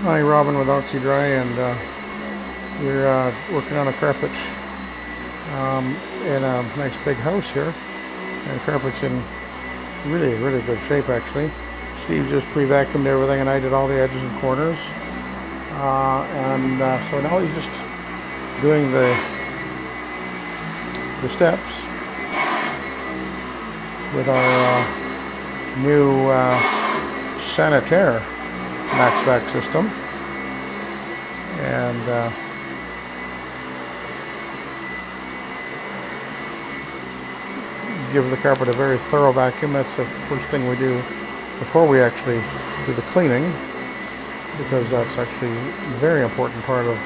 Hi, Robin with Oxy-Dry, and we're working on a carpet in a nice big house here. And the carpet's in really good shape, actually. Steve just pre-vacuumed everything, and I did all the edges and corners. So now he's just doing the steps with our new Sanitaire Max-Vac system, and give the carpet a very thorough vacuum. That's the first thing we do before we actually do the cleaning, because that's actually a very important part of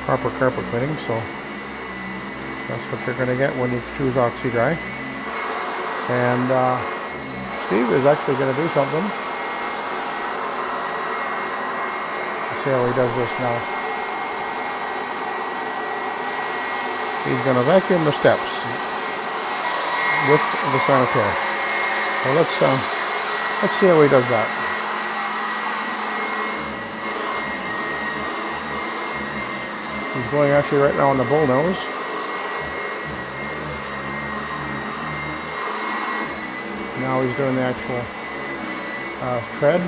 proper carpet cleaning. So that's what you're going to get when you choose Oxy-Dry. And Steve is actually going to do something. See how he does this now. He's going to vacuum the steps with the Sanitaire. So let's see how he does that. He's going actually right now on the bull nose. Now he's doing the actual tread.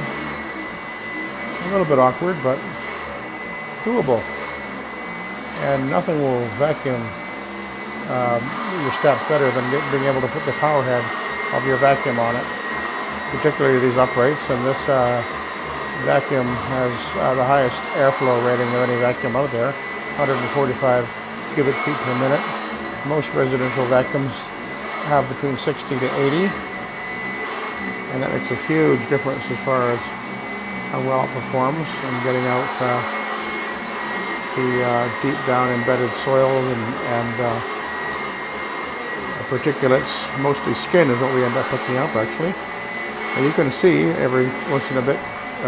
A little bit awkward, but doable. And nothing will vacuum your steps better than being able to put the power head of your vacuum on it, particularly these uprights. And this vacuum has the highest airflow rating of any vacuum out there, 145 cubic feet per minute. Most residential vacuums have between 60 to 80, and that makes a huge difference as far as how well it performs in getting out the deep down embedded soils and particulates. Mostly skin is what we end up picking up, actually. And you can see every once in a bit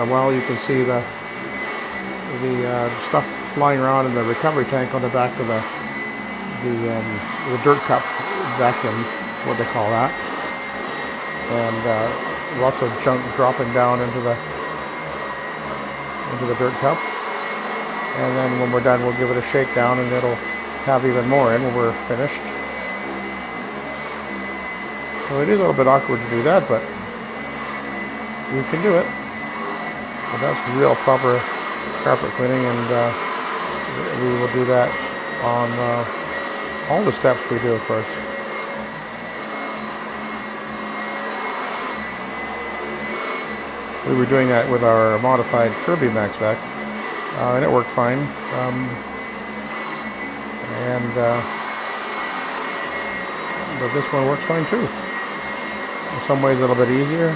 while you can see the stuff flying around in the recovery tank on the back of the dirt cup vacuum, what they call that, and lots of junk dropping down into the dirt cup. And then when we're done, we'll give it a shakedown, and it'll have even more in when we're finished. So it is a little bit awkward to do that, but you can do it. But that's real proper carpet cleaning, and we will do that on all the steps we do, of course. We were doing that with our modified Kirby Max-Vac, and it worked fine. But this one works fine too. In some ways a little bit easier.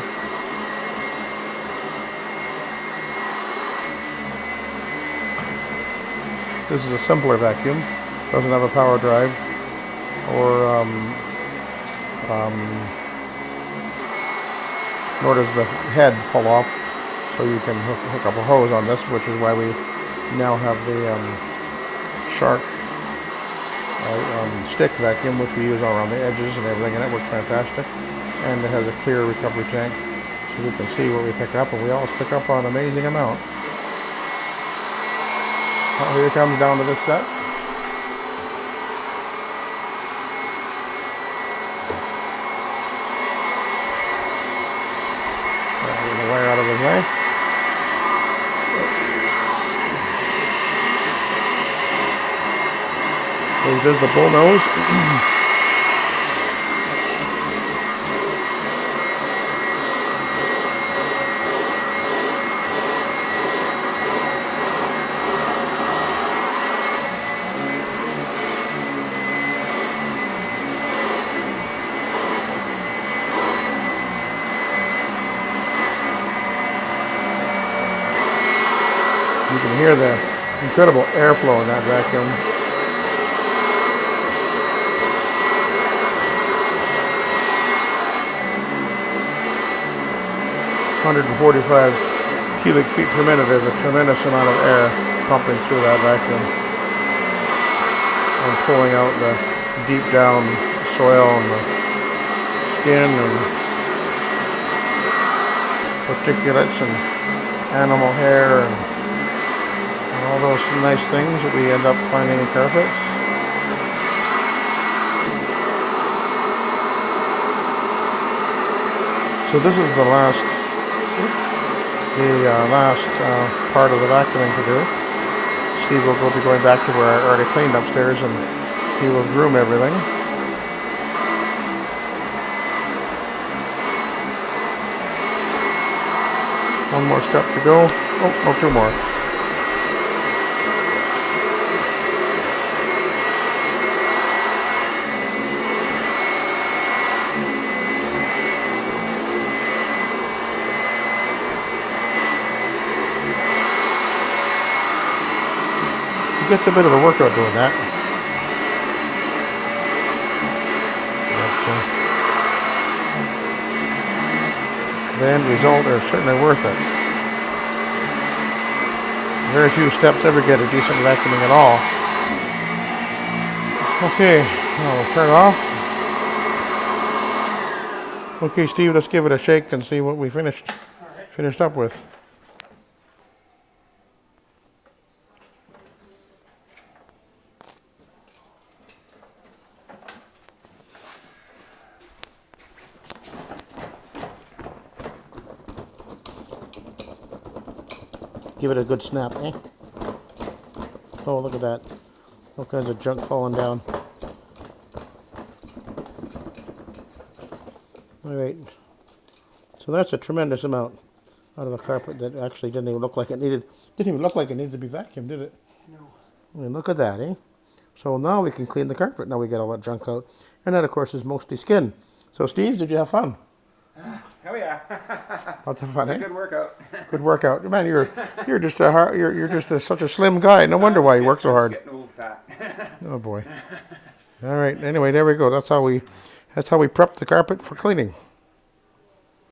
This is a simpler vacuum. Doesn't have a power drive or nor does the head pull off, so you can hook up a hose on this, which is why we now have the Shark stick vacuum, which we use all around the edges and everything, and it works fantastic. And it has a clear recovery tank, so we can see what we pick up, and we always pick up an amazing amount. Well, here it comes down to this set. Get the wire out of his way. So he does the bull nose. You can hear the incredible airflow in that vacuum. (145 cubic feet per minute is a tremendous amount of air pumping through that vacuum and pulling out the deep down soil and the skin and particulates and animal hair and All those nice things that we end up finding in carpets. So this is the last part of the vacuuming to do. Steve will be going back to where I already cleaned upstairs, and he will groom everything. One more step to go. Oh, no, two more. He gets a bit of a workout doing that. The end result is certainly worth it. Very few steps ever get a decent vacuuming at all. Okay, now we'll turn it off. Okay, Steve, let's give it a shake and see what we finished up with. Give it a good snap, eh? Oh, look at that. All kinds of junk falling down. Alright. So that's a tremendous amount out of a carpet that actually didn't even look like it needed to be vacuumed, did it? No. I mean, look at that, eh? So now we can clean the carpet. Now we get all that junk out. And that, of course, is mostly skin. So, Steve, did you have fun? Oh yeah. Lots of fun, eh? Good workout. Good workout, man. You're just such a slim guy. No wonder why you work so hard. Getting old fat. Oh boy. All right. Anyway, there we go. That's how we prep the carpet for cleaning.